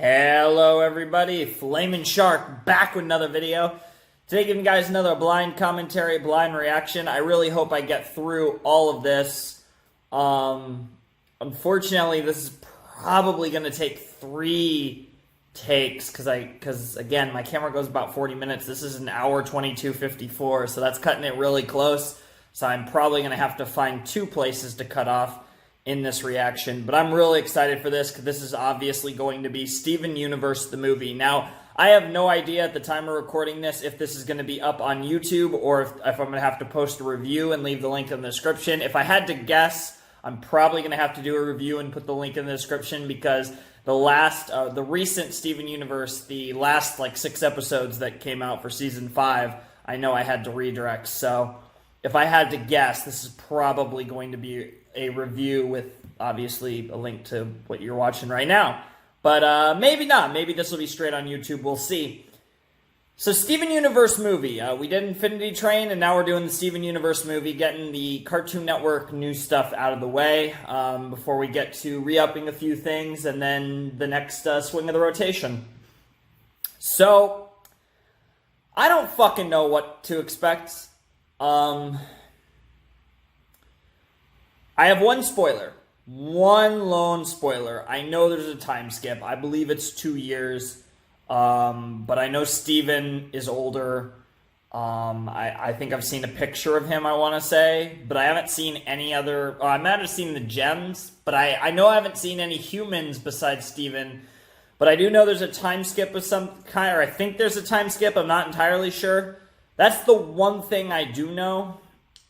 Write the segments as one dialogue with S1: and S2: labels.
S1: Hello everybody, TheFlamingShark back with another video. Today giving you guys another blind commentary, blind reaction. I really hope I get through all of this. Unfortunately, this is probably going to take 3 takes because again, my camera goes about 40 minutes. This is an hour 22:54, so that's cutting it really close. So I'm probably going to have to find 2 places to cut off in this reaction, but I'm really excited for this because this is obviously going to be Steven Universe the movie. Now, I have no idea at the time of recording this if this is going to be up on YouTube or if I'm going to have to post a review and leave the link in the description. If I had to guess, I'm probably going to have to do a review and put the link in the description because the recent Steven Universe, the last like 6 episodes that came out for season 5, I know I had to redirect. So if I had to guess, this is probably going to be a review with obviously a link to what you're watching right now. But maybe not. Maybe this will be straight on YouTube. We'll see. So Steven Universe movie. We did Infinity Train, and now we're doing the Steven Universe movie, getting the Cartoon Network new stuff out of the way before we get to re-upping a few things and then the next swing of the rotation. So, I don't fucking know what to expect. I have one spoiler. One lone spoiler. I know there's a time skip. I believe it's 2 years. But I know Steven is older. I think I've seen a picture of him, I want to say. But I haven't seen any other... I might have seen the gems. But I know I haven't seen any humans besides Steven. But I do know there's a time skip of some kind. Or I think there's a time skip. I'm not entirely sure. That's the one thing I do know.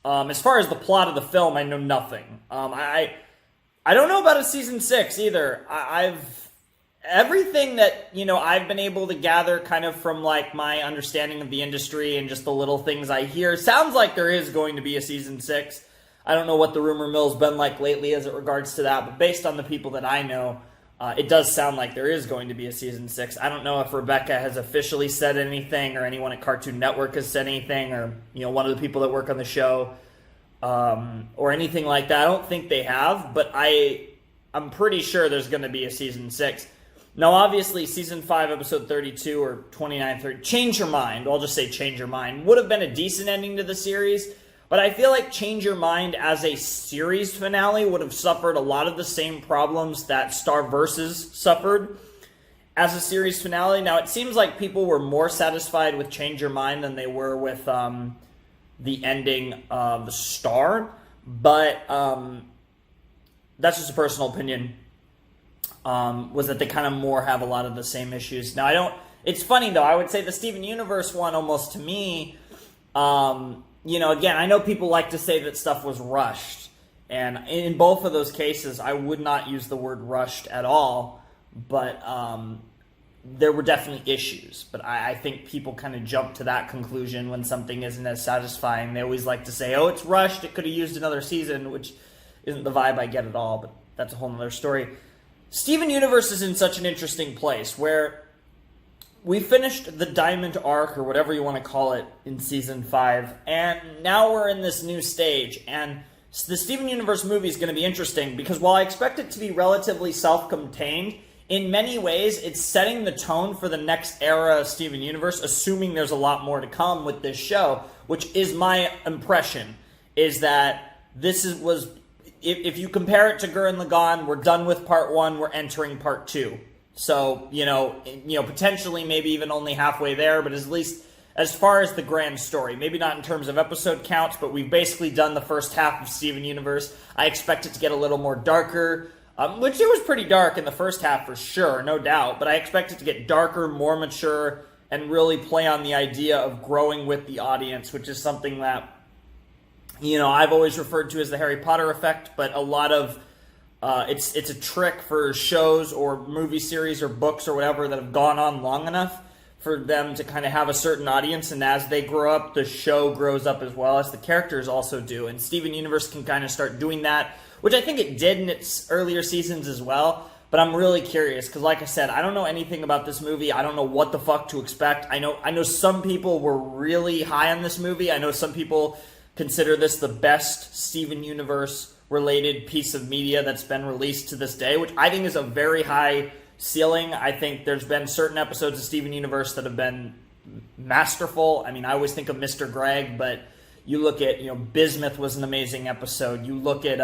S1: As far as the plot of the film, I know nothing. I don't know about a season 6 either. Everything that, I've been able to gather kind of from like my understanding of the industry and just the little things I hear sounds like there is going to be a season 6. I don't know what the rumor mill's been like lately as it regards to that, but based on the people that I know, it does sound like there is going to be a season 6. I don't know if Rebecca has officially said anything or anyone at Cartoon Network has said anything or, one of the people that work on the show or anything like that. I don't think they have, but I'm pretty sure there's going to be a season 6. Now, obviously, season 5, episode 32 or 29, 30, Change Your Mind, I'll just say Change Your Mind, would have been a decent ending to the series. But I feel like Change Your Mind as a series finale would have suffered a lot of the same problems that Starverses suffered as a series finale. Now, it seems like people were more satisfied with Change Your Mind than they were with the ending of Star. But that's just a personal opinion, was that they kind of more have a lot of the same issues. Now, it's funny, though. I would say the Steven Universe one, almost to me... again, I know people like to say that stuff was rushed, and in both of those cases, I would not use the word rushed at all, but there were definitely issues, but I think people kind of jump to that conclusion when something isn't as satisfying. They always like to say, oh, it's rushed, it could have used another season, which isn't the vibe I get at all, but that's a whole other story. Steven Universe is in such an interesting place where we finished the Diamond Arc, or whatever you want to call it, in Season 5, and now we're in this new stage, and the Steven Universe movie is going to be interesting, because while I expect it to be relatively self-contained, in many ways, it's setting the tone for the next era of Steven Universe, assuming there's a lot more to come with this show, which is my impression, is that if you compare it to Gurren Lagann, we're done with Part 1, we're entering Part 2. So, potentially maybe even only halfway there, but at least as far as the grand story. Maybe not in terms of episode counts, but we've basically done the first half of Steven Universe. I expect it to get a little more darker, which it was pretty dark in the first half for sure, no doubt. But I expect it to get darker, more mature, and really play on the idea of growing with the audience, which is something that, I've always referred to as the Harry Potter effect, but a lot of... It's a trick for shows or movie series or books or whatever that have gone on long enough for them to kind of have a certain audience, and as they grow up, the show grows up as well as the characters also do, and Steven Universe can kind of start doing that, which I think it did in its earlier seasons as well, but I'm really curious, because like I said, I don't know anything about this movie. I don't know what the fuck to expect. I know some people were really high on this movie. I know some people consider this the best Steven Universe related piece of media that's been released to this day, which I think is a very high ceiling. I think there's been certain episodes of Steven Universe that have been masterful. I mean, I always think of Mr. Greg, but you look at, Bismuth was an amazing episode. You look at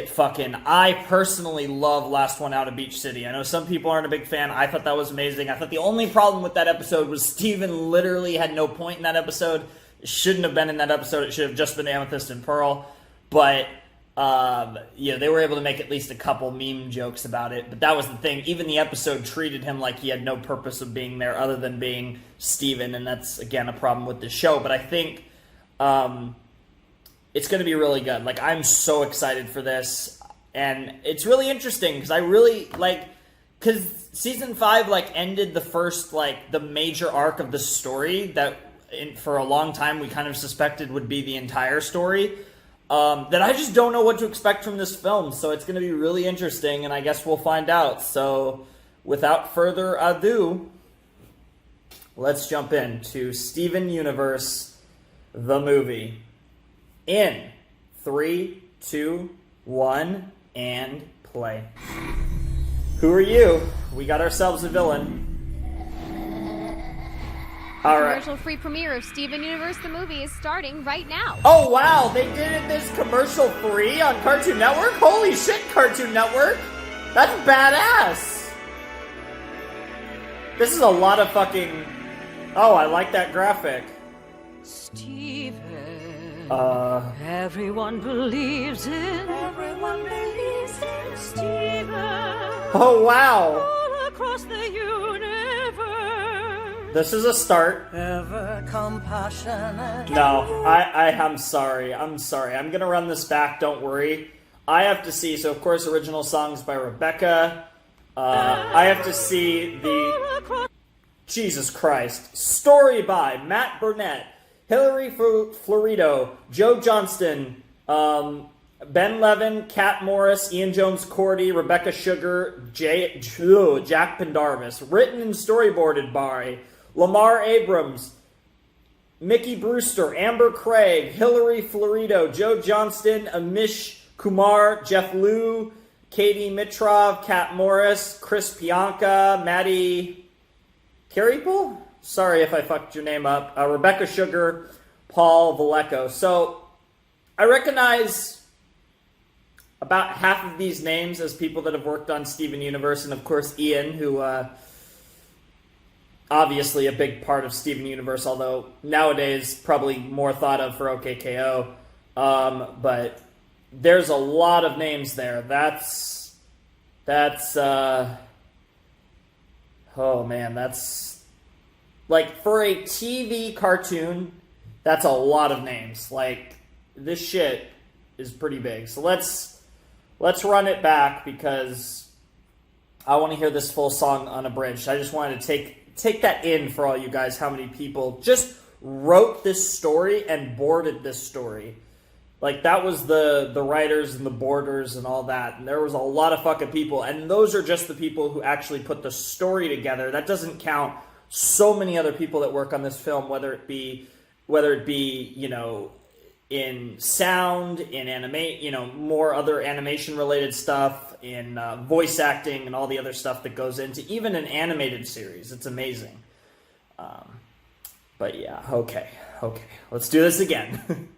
S1: fucking, I personally love Last One Out of Beach City. I know some people aren't a big fan. I thought that was amazing. I thought the only problem with that episode was Steven literally had no point in that episode. It shouldn't have been in that episode. It should have just been Amethyst and Pearl. But, they were able to make at least a couple meme jokes about it. But that was the thing. Even the episode treated him like he had no purpose of being there other than being Steven. And that's, again, a problem with the show. But I think it's going to be really good. Like, I'm so excited for this. And it's really interesting because I really, because season 5, ended the first, the major arc of the story that for a long time we kind of suspected would be the entire story. That I just don't know what to expect from this film. So it's going to be really interesting, and I guess we'll find out. So without further ado, let's jump into Steven Universe, the movie. In 3, 2, 1, and play. Who are you? We got ourselves a villain. All right.
S2: Commercial-free premiere of Steven Universe the movie is starting right now.
S1: Oh wow, they did this commercial-free on Cartoon Network? Holy shit, Cartoon Network! That's badass! This is a lot of fucking... Oh, I like that graphic.
S3: Steven. Everyone believes in Steven.
S1: Oh wow.
S3: All across the universe.
S1: This is a start.
S3: Ever compassionate.
S1: No, I'm sorry. I'm gonna run this back, don't worry. I have to see, so of course original songs by Rebecca. I have to see the... Jesus Christ. Story by Matt Burnett, Hilary Florido, Joe Johnston, Ben Levin, Kat Morris, Ian Jones-Cordy, Rebecca Sugar, Jack Pendarvis. Written and storyboarded by Lamar Abrams, Mickey Brewster, Amber Craig, Hilary Florido, Joe Johnston, Amish Kumar, Jeff Liu, Katie Mitrov, Kat Morris, Chris Pianka, Maddie Careypool? Sorry if I fucked your name up. Rebecca Sugar, Paul Valeco. So, I recognize about half of these names as people that have worked on Steven Universe, and of course Ian, who obviously a big part of Steven Universe, although nowadays probably more thought of for OKKO. But there's a lot of names there. That's oh man, that's like for a TV cartoon, that's a lot of names. Like this shit is pretty big. So let's run it back because I want to hear this full song unabridged. I just wanted to take that in for all you guys, how many people just wrote this story and boarded this story. Like, that was the writers and the boarders and all that. And there was a lot of fucking people. And those are just the people who actually put the story together. That doesn't count so many other people that work on this film, whether it be, in sound, in more other animation-related stuff, in voice acting and all the other stuff that goes into even an animated series. It's amazing. But yeah, okay. Let's do this again.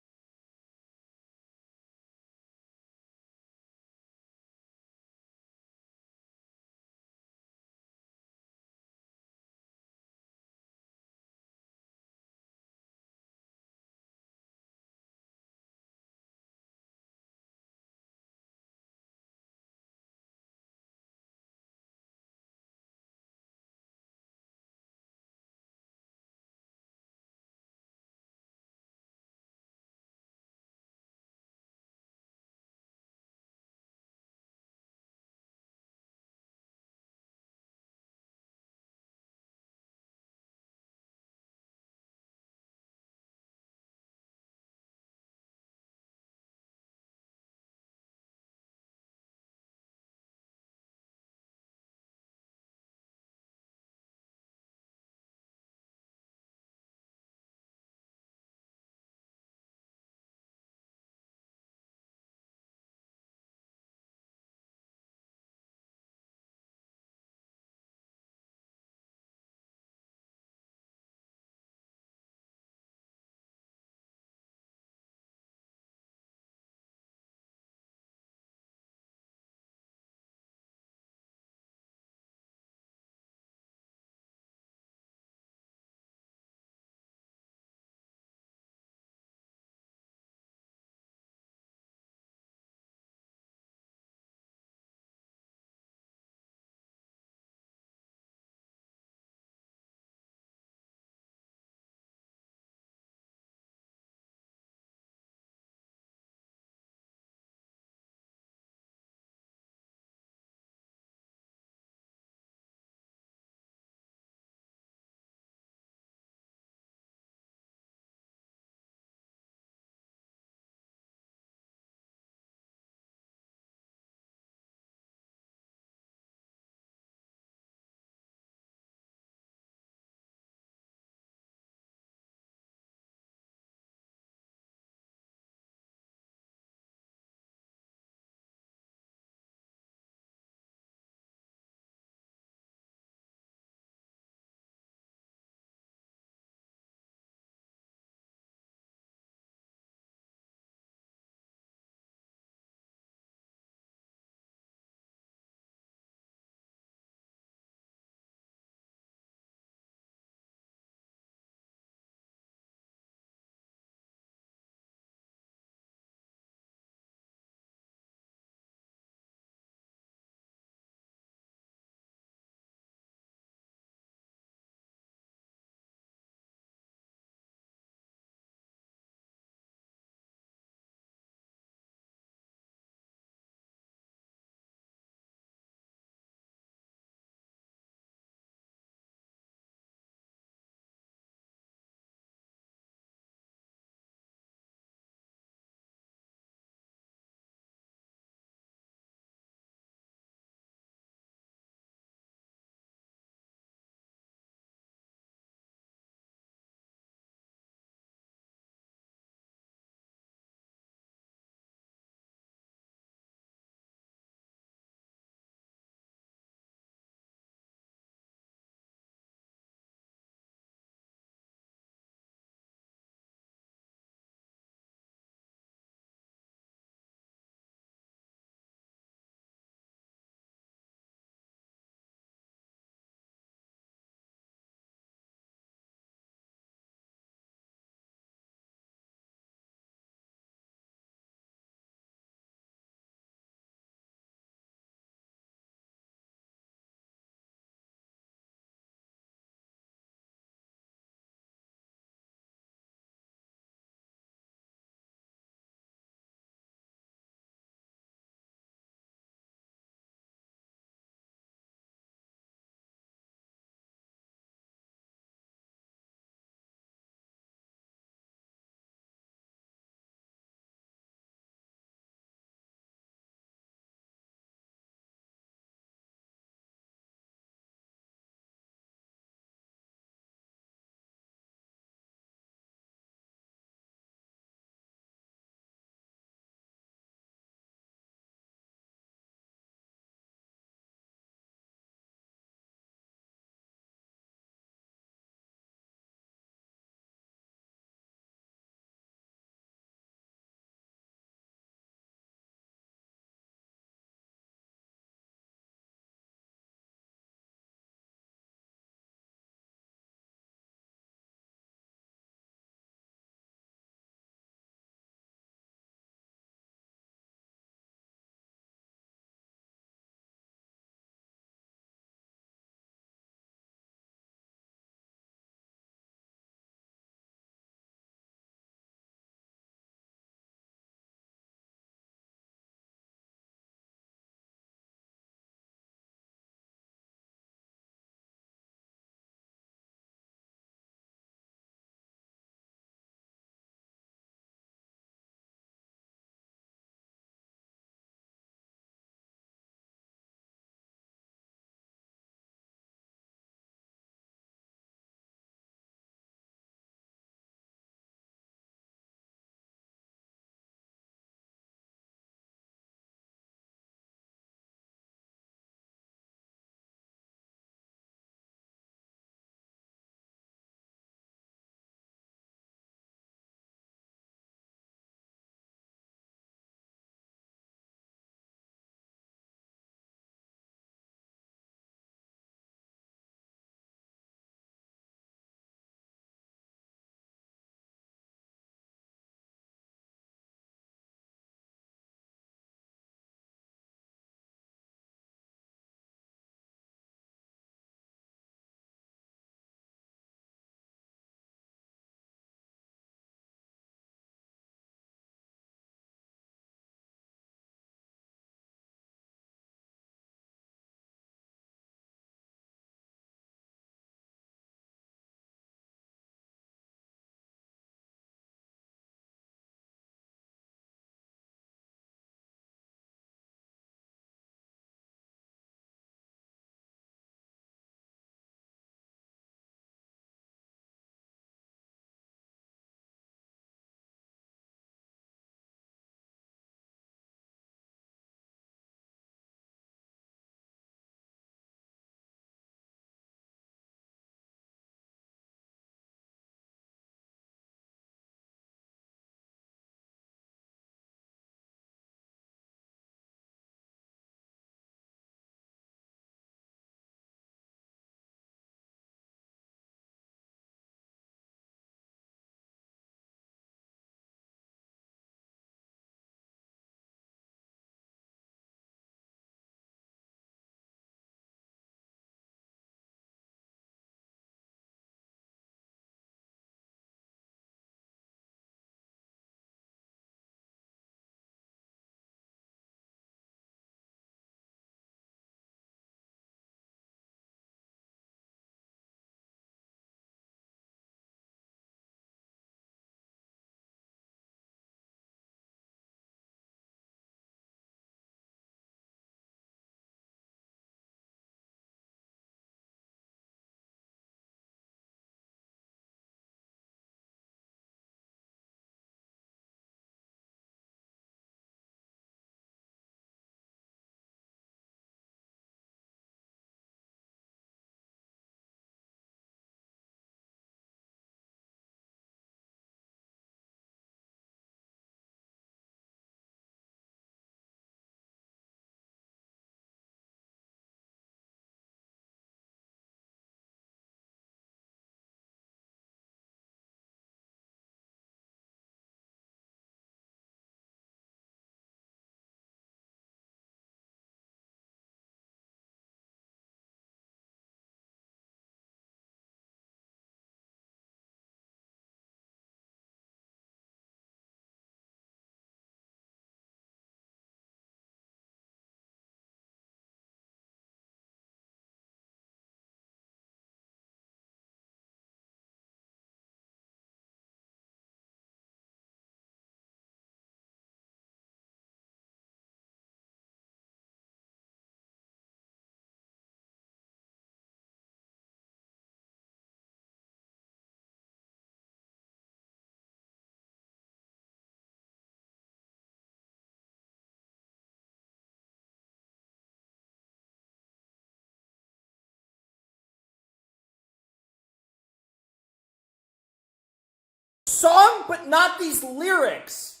S1: song, but not these lyrics.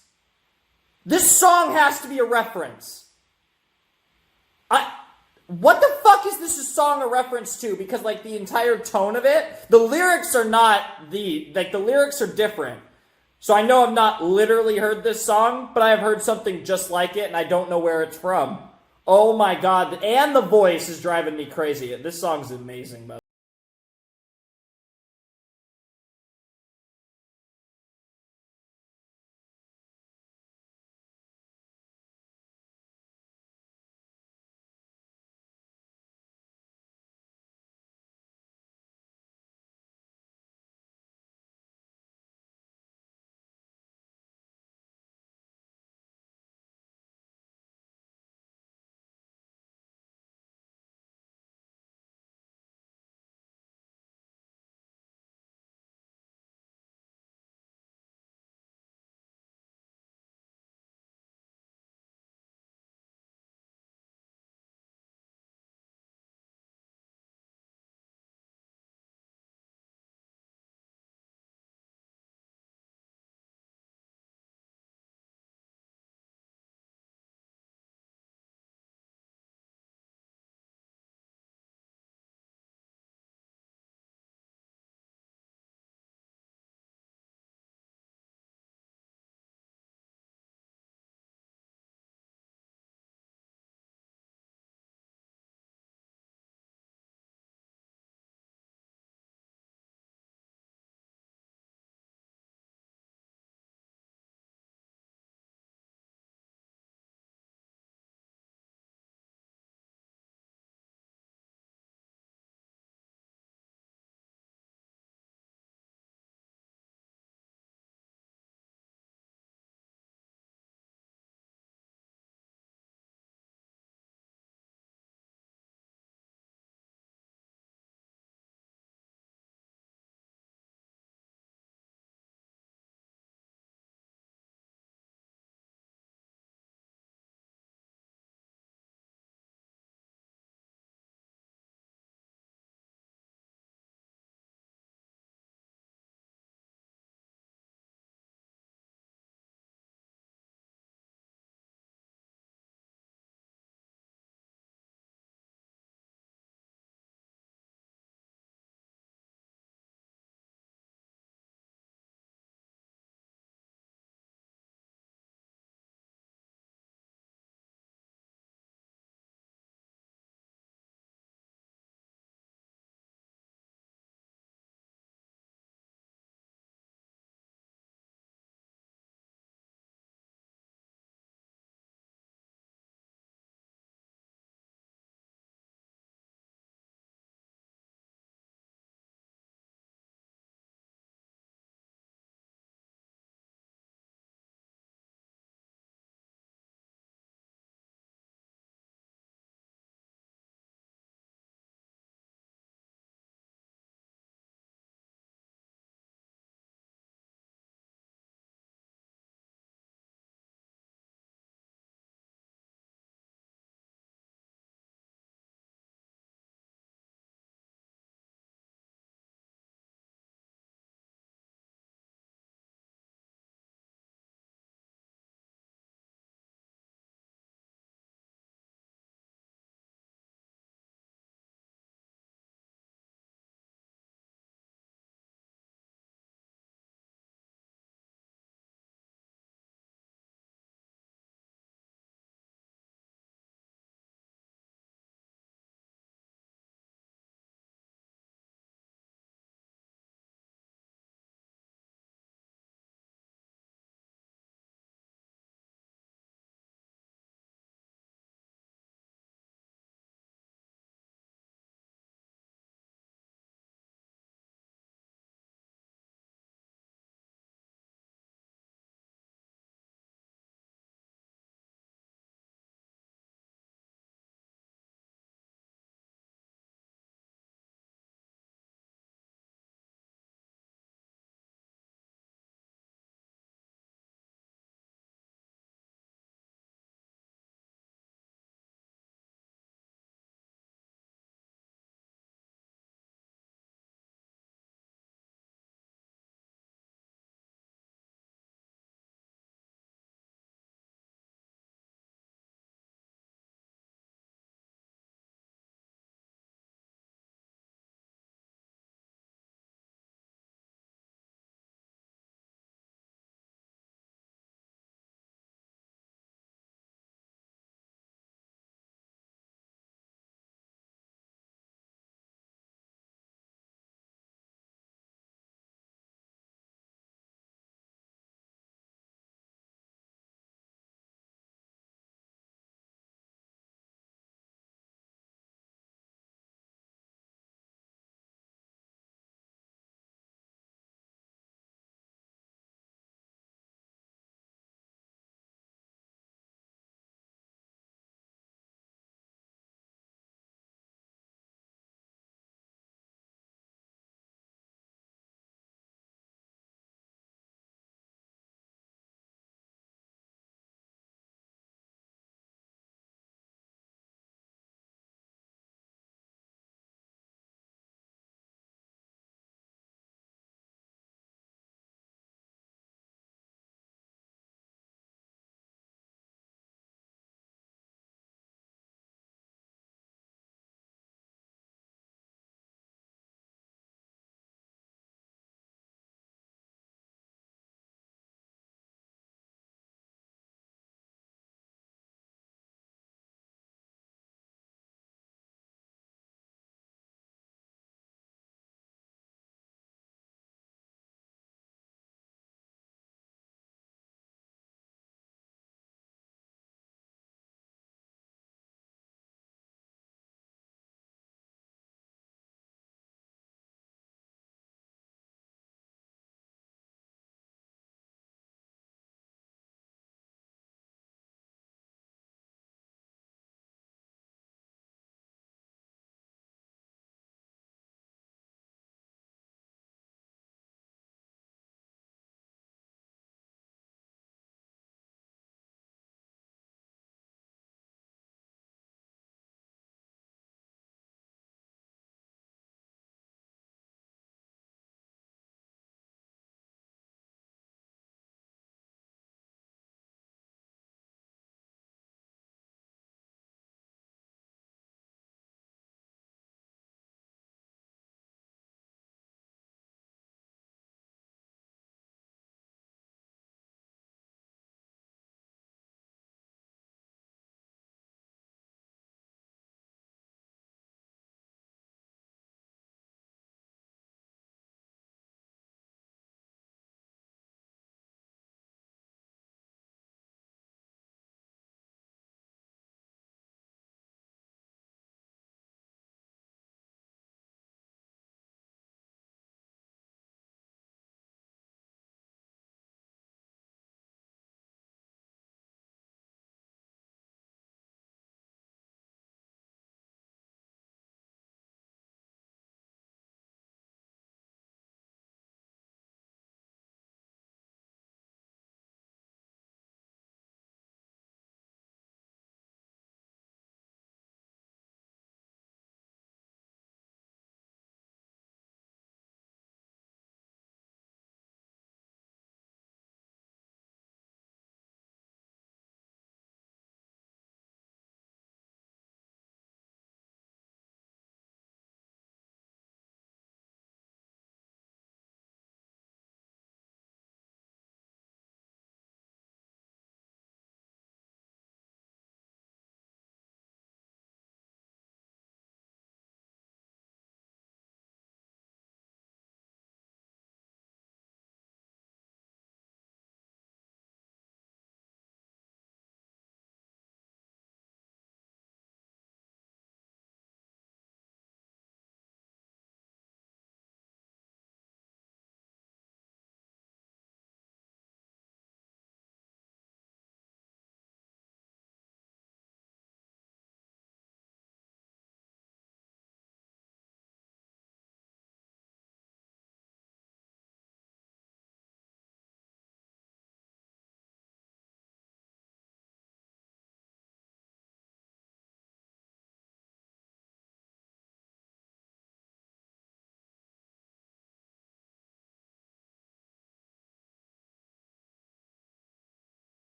S1: This song has to be a reference. What the fuck is this song a reference to? Because, like, the entire tone of it, the lyrics are not the lyrics are different. So I know I've not literally heard this song, but I have heard something just like it, and I don't know where it's from. Oh my god, and the voice is driving me crazy. This song's amazing, by the way.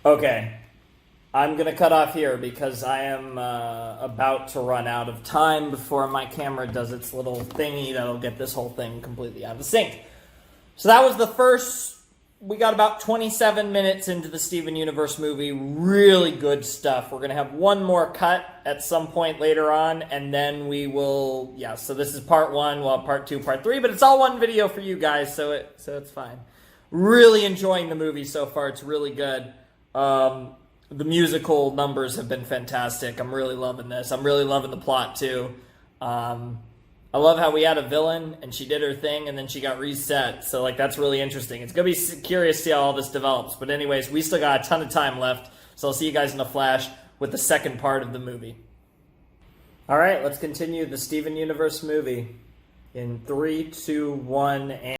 S1: Okay. I'm going to cut off here because I am about to run out of time before my camera does its little thingy that'll get this whole thing completely out of sync. So that was the first. We got about 27 minutes into the Steven Universe movie. Really good stuff. We're going to have one more cut at some point later on, and then we will, so this is part one, we'll have part two, part three, but it's all one video for you guys, so it's fine. Really enjoying the movie so far. It's really good. The musical numbers have been fantastic. I'm really loving this. I'm really loving the plot, too. I love how we had a villain, and she did her thing, and then she got reset. So, that's really interesting. It's going to be curious to see how all this develops. But anyways, we still got a ton of time left. So I'll see you guys in a flash with the second part of the movie. All right, let's continue the Steven Universe movie. In 3, 2, 1, and...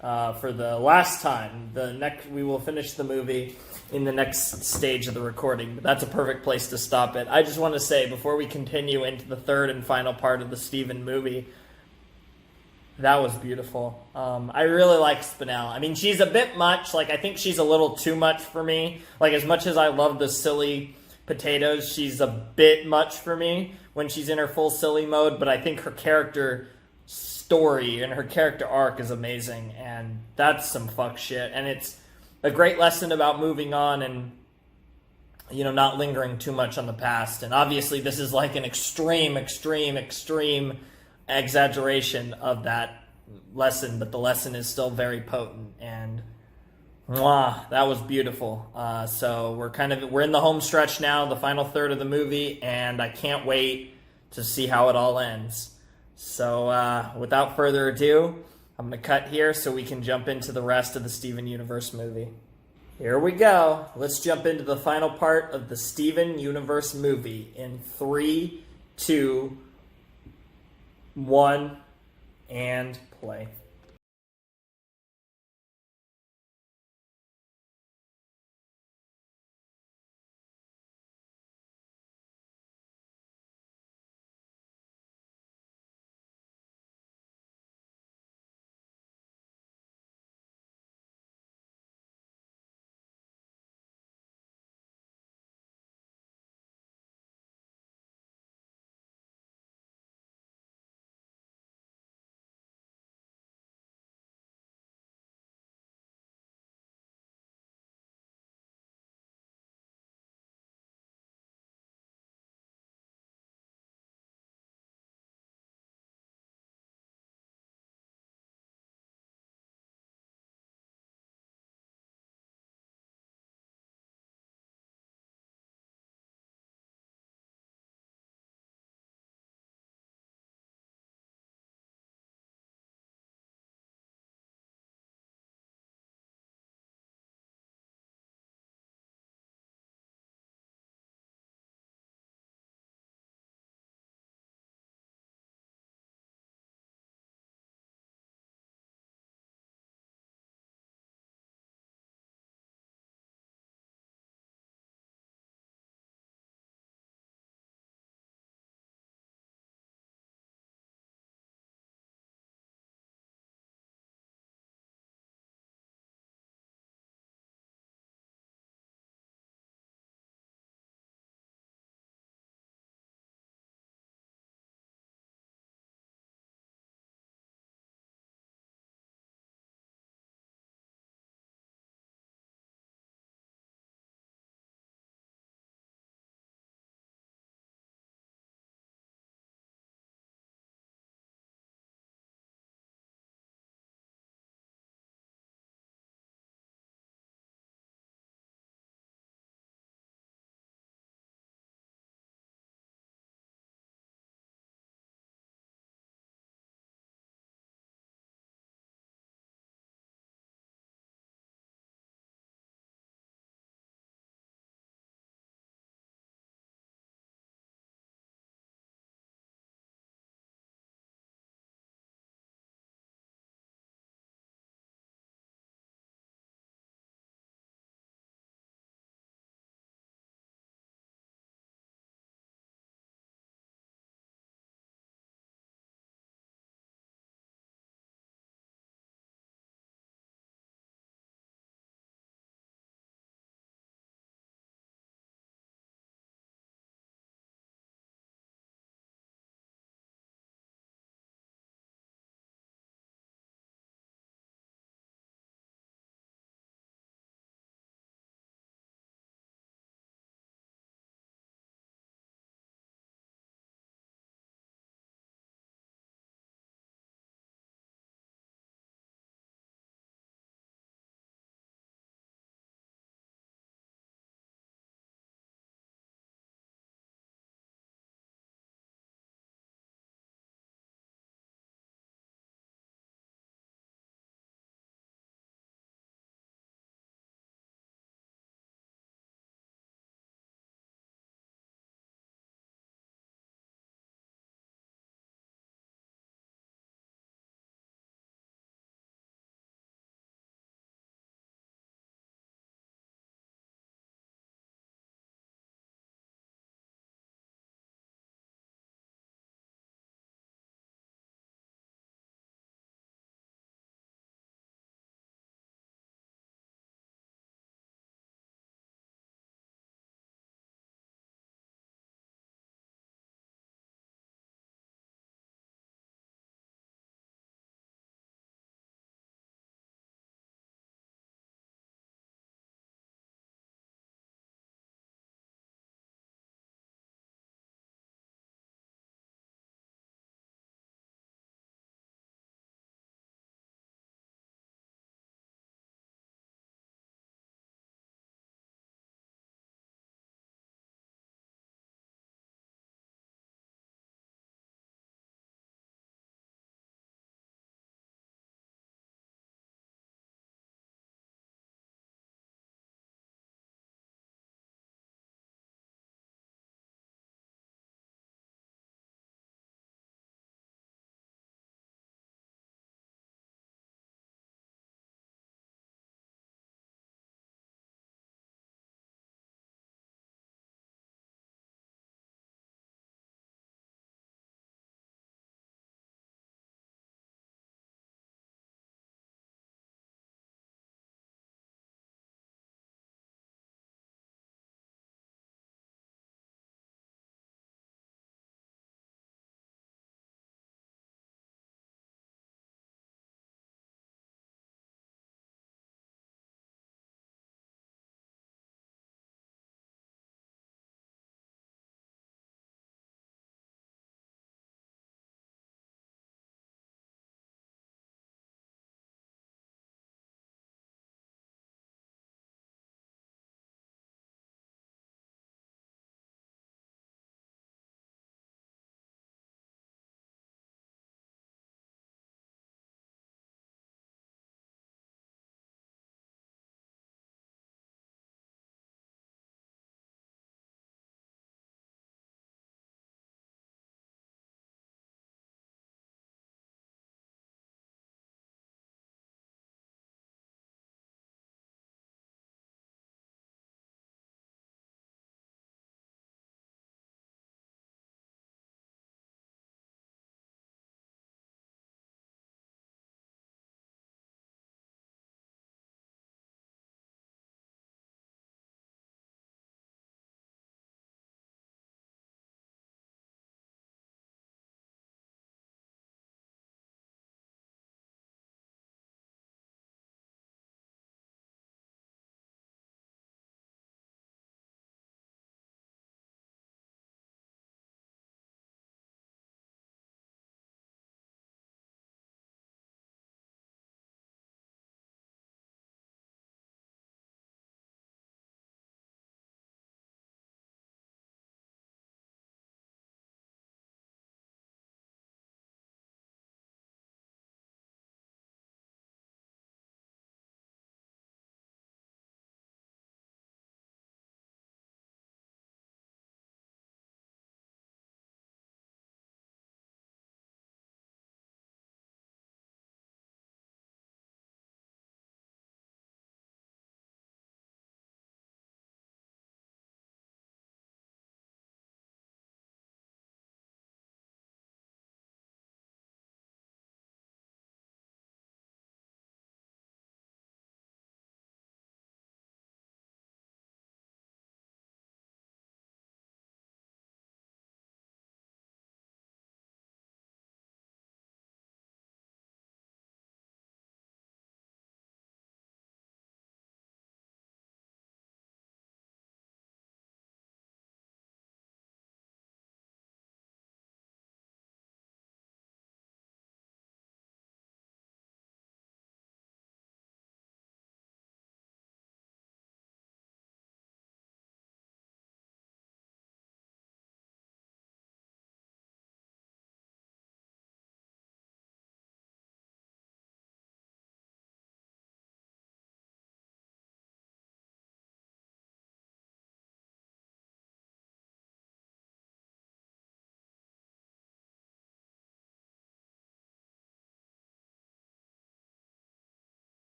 S1: for the last time. We will finish the movie in the next stage of the recording. But that's a perfect place to stop it. I just want to say, before we continue into the third and final part of the Steven movie, that was beautiful. I really like Spinell. I mean, she's a bit much. Like, I think she's a little too much for me. Like, as much as I love the silly potatoes, she's a bit much for me when she's in her full silly mode. But I think her character story and her character arc is amazing. And that's some fuck shit. And it's a great lesson about moving on and, you know, not lingering too much on the past. And obviously, this is like an extreme exaggeration of that lesson, but the lesson is still very potent, and that was beautiful. So we're in the home stretch now, the final third of the movie, and I can't wait to see how it all ends. So without further ado, I'm going to cut here so we can jump into the rest of the Steven Universe movie. Here we go. Let's jump into the final part of the Steven Universe movie in 3, 2, 1, and play.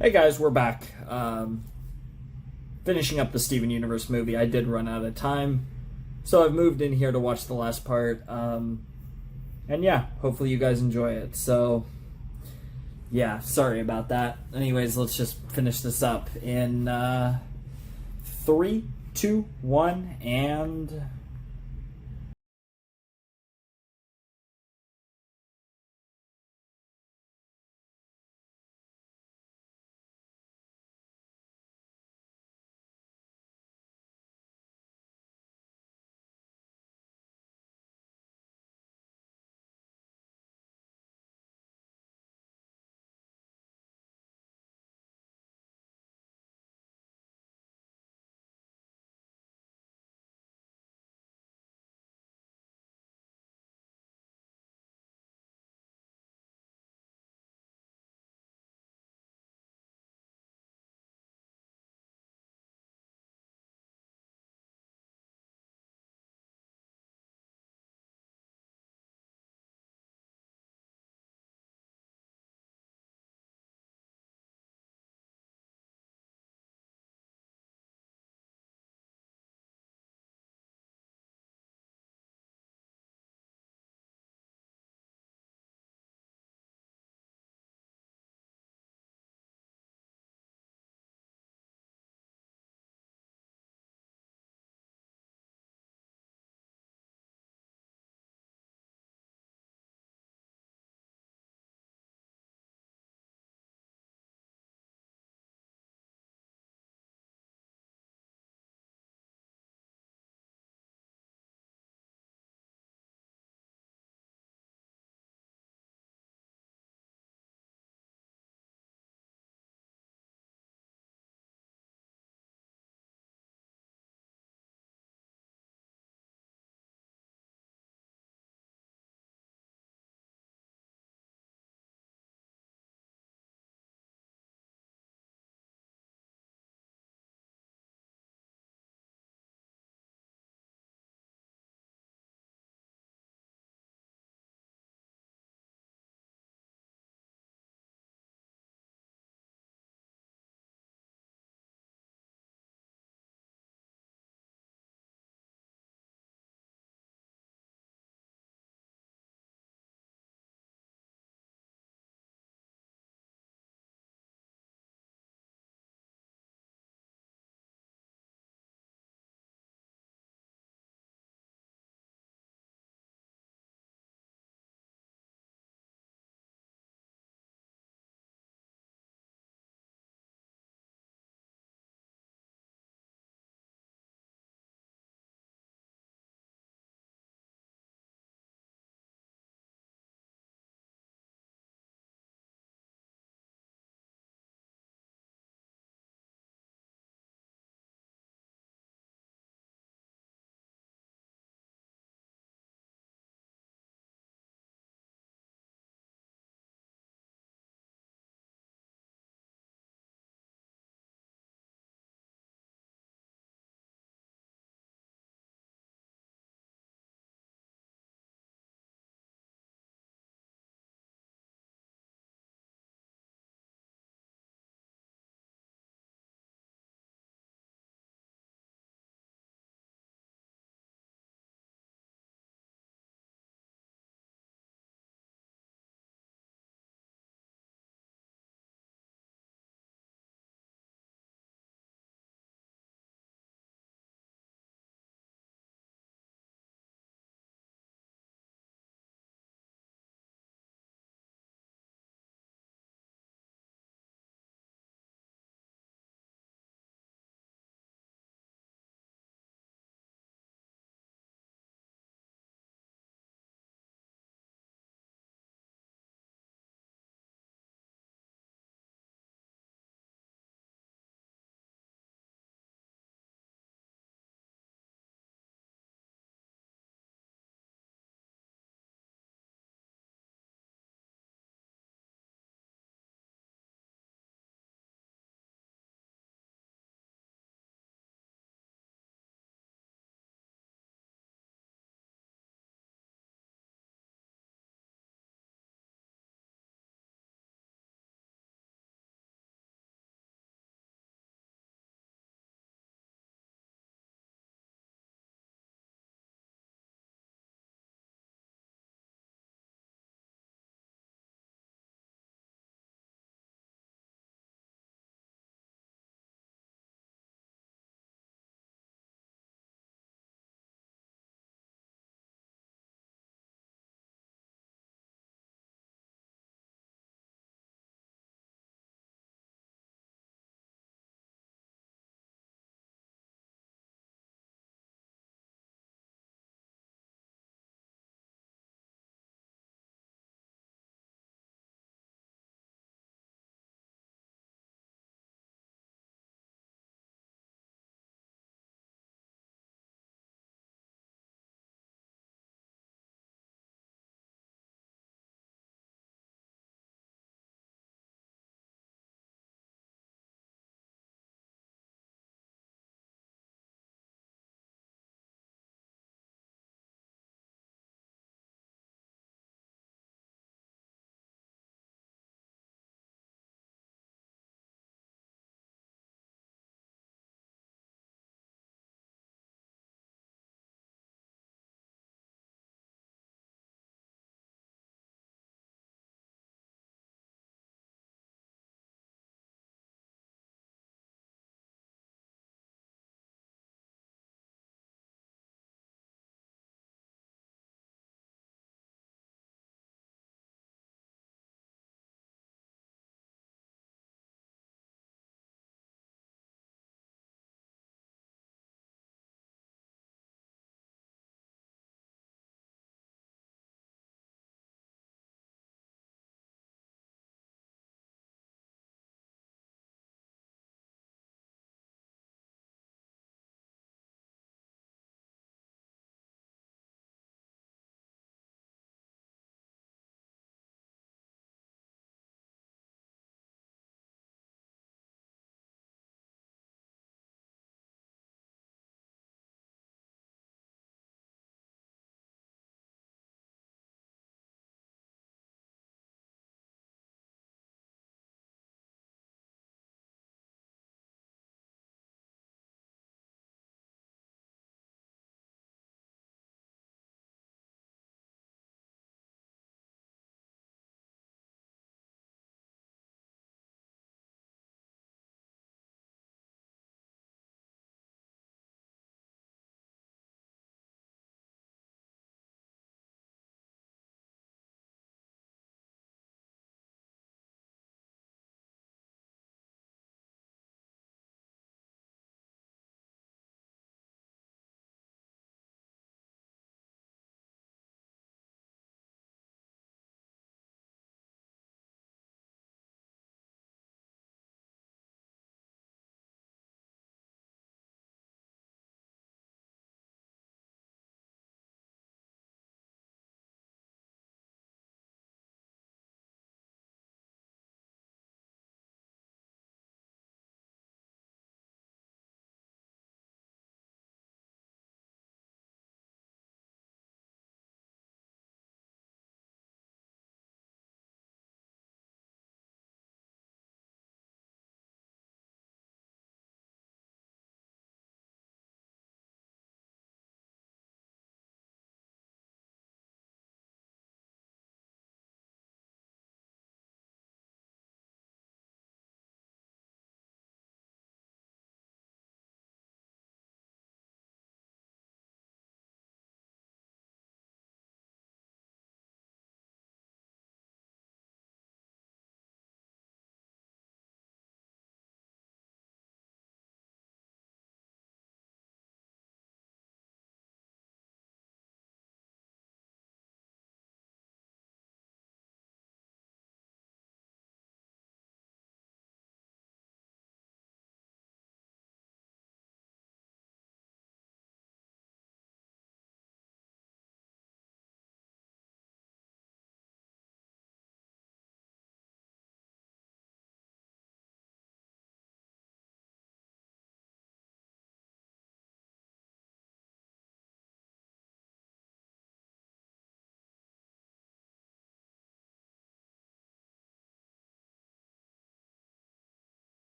S1: Hey guys, we're back. Finishing up the Steven Universe movie. I did run out of time, so I've moved in here to watch the last part. And yeah, hopefully you guys enjoy it. So, yeah, sorry about that. Anyways, let's just finish this up in 3, 2, 1, and...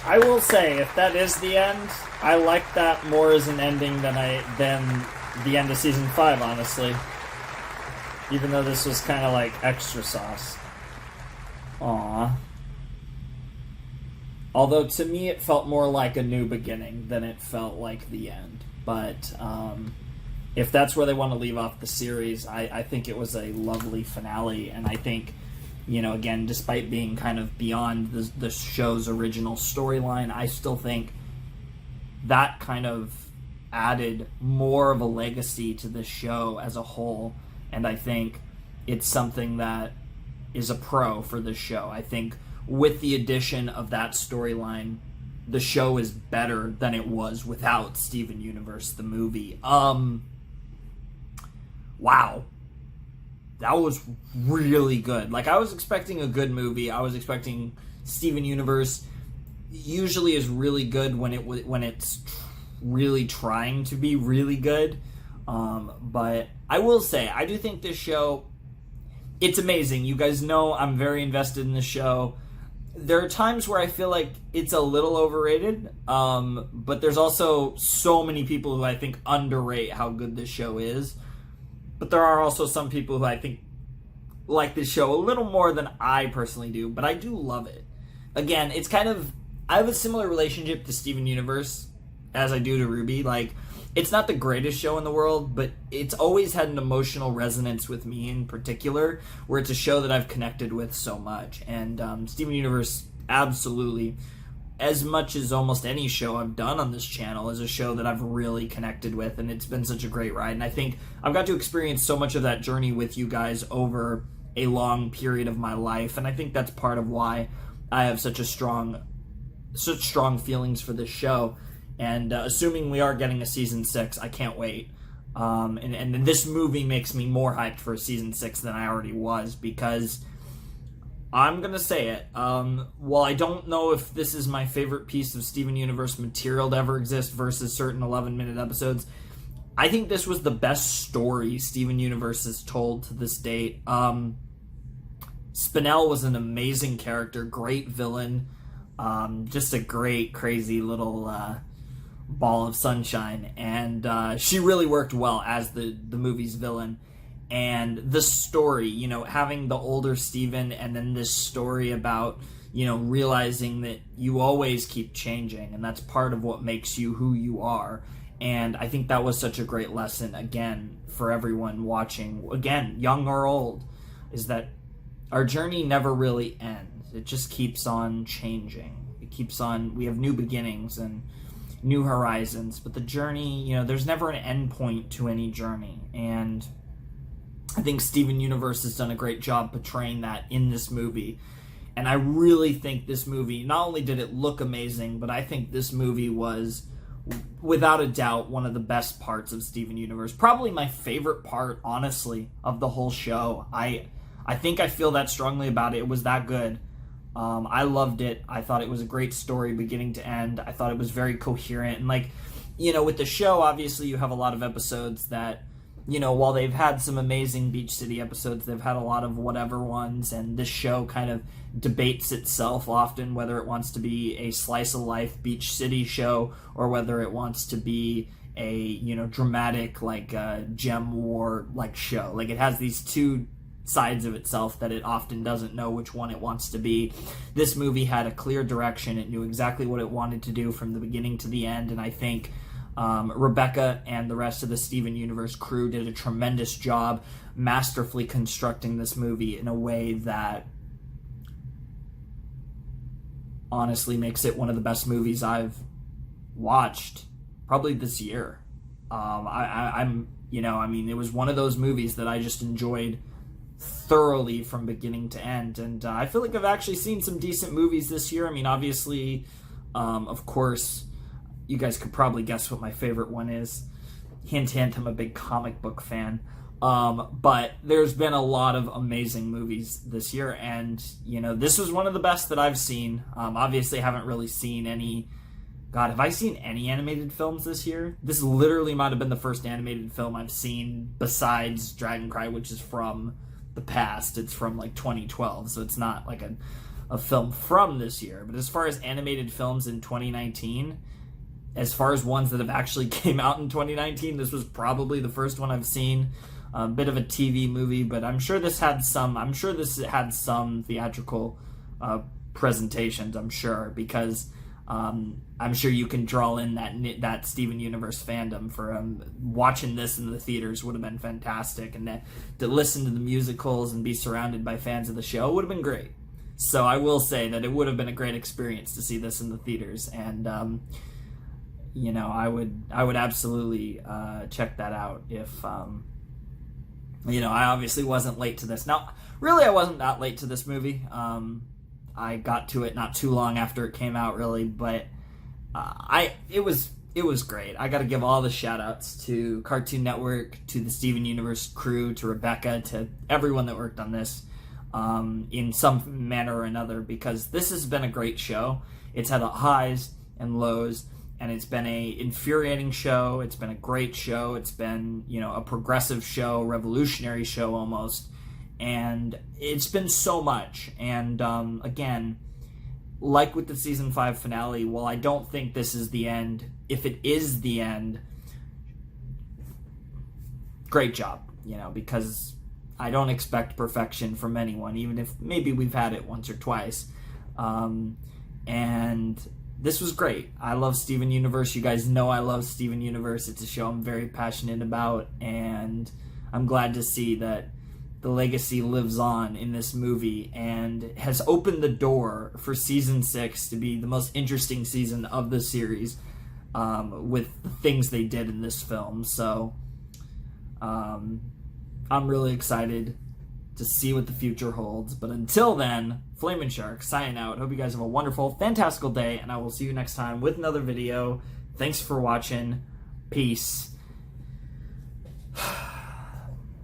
S1: I will say, if that is the end, I like that more as an ending than the end of season 5, honestly. Even though this was kind of like extra sauce. Aww. Although to me it felt more like a new beginning than it felt like the end. But if that's where they want to leave off the series, I think it was a lovely finale. And I think, you know, again, despite being kind of beyond the show's original storyline, I still think that kind of added more of a legacy to the show as a whole. And I think it's something that is a pro for the show. I think with the addition of that storyline, the show is better than it was without Steven Universe, the movie. Wow. That was really good. Like, I was expecting a good movie. I was expecting Steven Universe usually is really good when it's really trying to be really good. But I will say, I do think this show, it's amazing. You guys know I'm very invested in the show. There are times where I feel like it's a little overrated, but there's also so many people who I think underrate how good this show is. But there are also some people who I think like this show a little more than I personally do, but I do love it. Again, it's kind of, I have a similar relationship to Steven Universe as I do to Ruby. Like, it's not the greatest show in the world, but it's always had an emotional resonance with me in particular, where it's a show that I've connected with so much. And Steven Universe, absolutely, as much as almost any show I've done on this channel, is a show that I've really connected with, and it's been such a great ride. And I think I've got to experience so much of that journey with you guys over a long period of my life, and I think that's part of why I have such strong feelings for this show. And assuming we are getting a season 6, I can't wait. And this movie makes me more hyped for a season 6 than I already was, because I'm going to say it. While I don't know if this is my favorite piece of Steven Universe material to ever exist versus certain 11-minute episodes, I think this was the best story Steven Universe has told to this date. Spinell was an amazing character, great villain, just a great, crazy little ball of sunshine, and she really worked well as the movie's villain. And the story, you know, having the older Steven, and then this story about, you know, realizing that you always keep changing, and that's part of what makes you who you are. And I think that was such a great lesson, again, for everyone watching, again, young or old, is that our journey never really ends. It just keeps on changing. It keeps on, we have new beginnings and new horizons, but the journey, you know, there's never an end point to any journey. And I think Steven Universe has done a great job portraying that in this movie. And I really think this movie, not only did it look amazing, but I think this movie was, without a doubt, one of the best parts of Steven Universe. Probably my favorite part, honestly, of the whole show. I think I feel that strongly about it. It was that good. I loved it. I thought it was a great story beginning to end. I thought it was very coherent. And, like, you know, with the show, obviously you have a lot of episodes that, you know, while they've had some amazing Beach City episodes, they've had a lot of whatever ones, and this show kind of debates itself often, whether it wants to be a slice of life Beach City show or whether it wants to be a, you know, dramatic, like, gem war, like, show. Like, it has these two sides of itself that it often doesn't know which one it wants to be. This movie had a clear direction. It knew exactly what it wanted to do from the beginning to the end, and I think Rebecca and the rest of the Steven Universe crew did a tremendous job masterfully constructing this movie in a way that honestly makes it one of the best movies I've watched probably this year. I'm, you know, I mean, it was one of those movies that I just enjoyed thoroughly from beginning to end, and I feel like I've actually seen some decent movies this year. I mean, obviously, of course, you guys could probably guess what my favorite one is. Hint, hint, I'm a big comic book fan. But there's been a lot of amazing movies this year, and, you know, this was one of the best that I've seen. Obviously, I haven't really seen any... God, have I seen any animated films this year? This literally might have been the first animated film I've seen besides Dragon Cry, which is from the past. It's from, like, 2012, so it's not, like, a film from this year. But as far as animated films in 2019, as far as ones that have actually came out in 2019, this was probably the first one I've seen. A bit of a TV movie, but I'm sure this had some theatrical presentations, I'm sure, because I'm sure you can draw in that Steven Universe fandom for watching this in the theaters would have been fantastic, and to listen to the musicals and be surrounded by fans of the show would have been great. So I will say that it would have been a great experience to see this in the theaters, and I would absolutely check that out if I obviously wasn't late to this. Now, really, I wasn't that late to this movie. I got to it not too long after it came out, really, but it was great. I got to give all the shout-outs to Cartoon Network, to the Steven Universe crew, to Rebecca, to everyone that worked on this in some manner or another, because this has been a great show. It's had highs and lows, and it's been a infuriating show. It's been a great show. It's been, a progressive show, revolutionary show almost. And it's been so much. And again, like with the season 5 finale, while I don't think this is the end, if it is the end, great job, because I don't expect perfection from anyone, even if maybe we've had it once or twice. And this was great. I love Steven Universe. You guys know I love Steven Universe. It's a show I'm very passionate about, and I'm glad to see that the legacy lives on in this movie and has opened the door for season 6 to be the most interesting season of the series with the things they did in this film. So I'm really excited to see what the future holds. But until then, TheFlamingShark signing out. Hope you guys have a wonderful, fantastical day, and I will see you next time with another video. Thanks for watching. Peace.